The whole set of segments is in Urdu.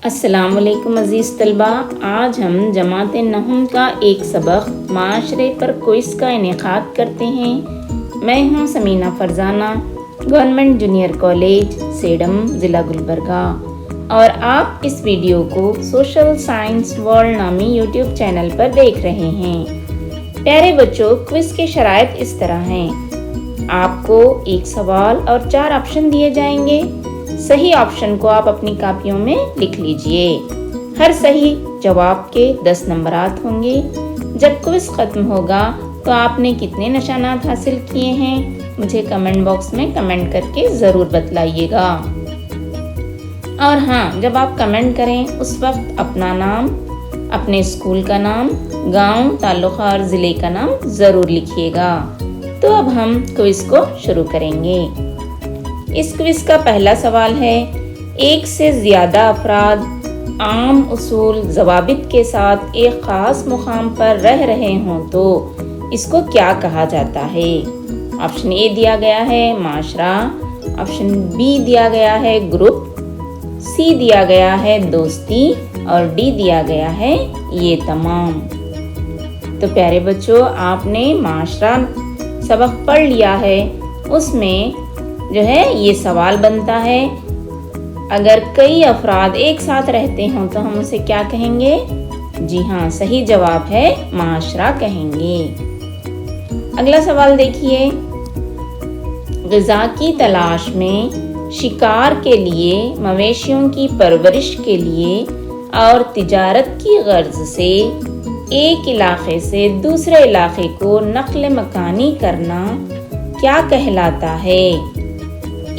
السلام علیکم عزیز طلبہ، آج ہم جماعت نہم کا ایک سبق معاشرے پر کوئز کا انعقاد کرتے ہیں۔ میں ہوں Samina Farzana, government junior college Sedam, ضلع گلبرگہ، اور آپ اس ویڈیو کو سوشل سائنس ورلڈ نامی یوٹیوب چینل پر دیکھ رہے ہیں۔ پیارے بچوں، کوئز کے شرائط اس طرح ہیں۔ آپ کو ایک سوال اور 4 آپشن دیے جائیں گے۔ صحیح آپشن کو آپ اپنی کاپیوں میں لکھ لیجئے۔ ہر صحیح جواب کے 10 نمبرات ہوں گے۔ جب کوئز ختم ہوگا تو آپ نے کتنے نشانات حاصل کیے ہیں مجھے کمنٹ باکس میں کمنٹ کر کے ضرور بتلائیے گا۔ اور ہاں، جب آپ کمنٹ کریں اس وقت اپنا نام، اپنے اسکول کا نام، گاؤں، تعلقہ اور ضلع کا نام ضرور لکھیے گا۔ تو اب ہم کوئز کو شروع کریں گے۔ اس کوئز کا پہلا سوال ہے، ایک سے زیادہ افراد عام اصول ضوابط کے ساتھ ایک خاص مقام پر رہ رہے ہوں تو اس کو کیا کہا جاتا ہے؟ آپشن اے دیا گیا ہے معاشرہ، آپشن بی دیا گیا ہے گروپ، سی دیا گیا ہے دوستی اور ڈی دیا گیا ہے یہ تمام۔ تو پیارے بچوں، آپ نے معاشرہ سبق پڑھ لیا ہے، اس میں جو ہے یہ سوال بنتا ہے، اگر کئی افراد ایک ساتھ رہتے ہوں تو ہم اسے کیا کہیں گے؟ جی ہاں، صحیح جواب ہے معاشرہ کہیں گے۔ اگلا سوال دیکھیے، غذا کی تلاش میں شکار کے لیے، مویشیوں کی پرورش کے لیے اور تجارت کی غرض سے ایک علاقے سے دوسرے علاقے کو نقل مکانی کرنا کیا کہلاتا ہے؟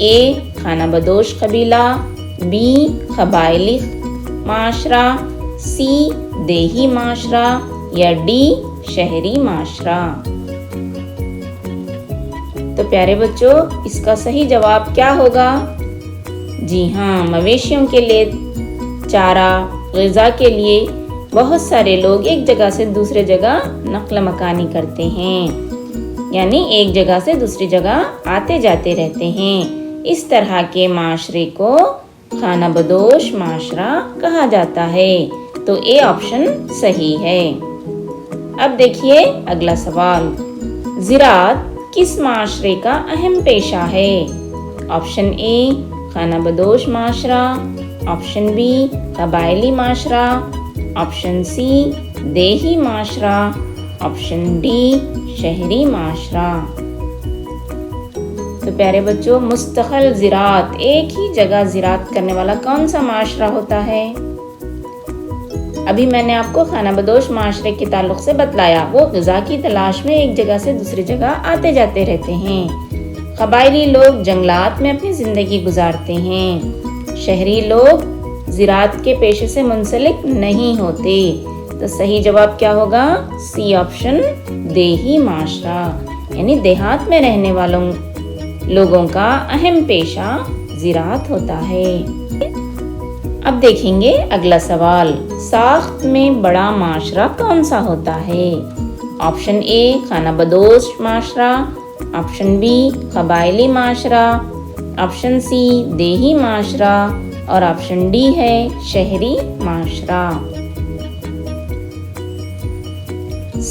اے خانہ بدوش قبیلہ، بی قبائلی معاشرہ، سی دیہی معاشرہ یا ڈی شہری معاشرہ۔ تو پیارے بچوں، اس کا صحیح جواب کیا ہوگا؟ جی ہاں، مویشیوں کے لیے چارہ، غذا کے لیے بہت سارے لوگ ایک جگہ سے دوسرے جگہ نقل مکانی کرتے ہیں، یعنی ایک جگہ سے دوسری جگہ آتے جاتے رہتے ہیں۔ اس طرح کے معاشرے کو خانہ بدوش معاشرہ کہا جاتا ہے۔ تو اے آپشن صحیح ہے۔ اب دیکھیے اگلا سوال، زراعت کس معاشرے کا اہم پیشہ ہے؟ آپشن اے خانہ بدوش معاشرہ، آپشن بی قبائلی معاشرہ، آپشن سی دیہی معاشرہ، آپشن ڈی شہری معاشرہ۔ تو پیارے بچوں، مستقل زراعت، ایک ہی جگہ زراعت کرنے والا کون سا معاشرہ ہوتا ہے؟ ابھی میں نے آپ کو خانہ بدوش معاشرے کے تعلق سے بتلایا، وہ غذا کی تلاش میں ایک جگہ سے دوسری جگہ آتے جاتے رہتے ہیں۔ قبائلی لوگ جنگلات میں اپنی زندگی گزارتے ہیں۔ شہری لوگ زراعت کے پیشے سے منسلک نہیں ہوتے۔ تو صحیح جواب کیا ہوگا؟ سی آپشن دیہی معاشرہ، یعنی دیہات میں رہنے والوں لوگوں کا اہم پیشہ زراعت ہوتا ہے۔ اب دیکھیں گے اگلا سوال، ساخت میں بڑا معاشرہ کون سا ہوتا ہے؟ آپشن اے خانہ بدوش معاشرہ، آپشن بی قبائلی معاشرہ، آپشن سی دیہی معاشرہ اور آپشن ڈی ہے شہری معاشرہ۔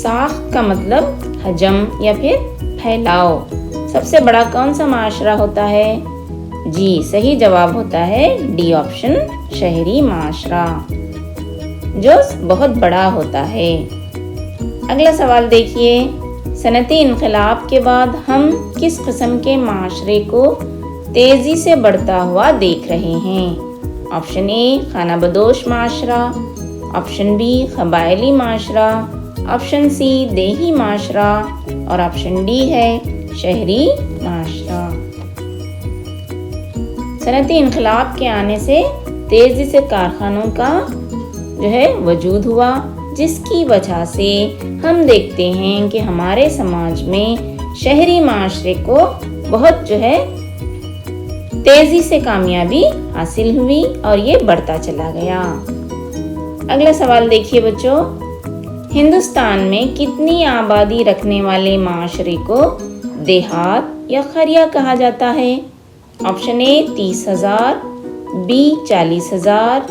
ساخت کا مطلب حجم یا پھر پھیلاؤ۔ سب سے بڑا کون سا معاشرہ ہوتا ہے؟ جی، صحیح جواب ہوتا ہے ڈی آپشن شہری معاشرہ، جو بہت بڑا ہوتا ہے۔ اگلا سوال دیکھیے، صنعتی انقلاب کے بعد ہم کس قسم کے معاشرے کو تیزی سے بڑھتا ہوا دیکھ رہے ہیں؟ آپشن اے خانہ بدوش معاشرہ، آپشن بی قبائلی معاشرہ، آپشن سی دیہی معاشرہ اور آپشن ڈی ہے شہری معاشرہ۔ صنعتی انقلاب کے آنے سے تیزی سے کارخانوں کا جو ہے وجود ہوا، جس کی وجہ سے ہم دیکھتے ہیں کہ ہمارے سماج میں شہری معاشرے کو بہت جو ہے تیزی سے کامیابی حاصل ہوئی اور یہ بڑھتا چلا گیا۔ اگلا سوال دیکھیے بچوں، ہندوستان میں کتنی آبادی رکھنے والے معاشرے کو دیہات یا قریہ کہا جاتا ہے؟ Option A 30,000، B 40,000،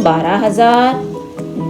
12,000,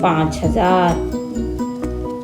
5,000।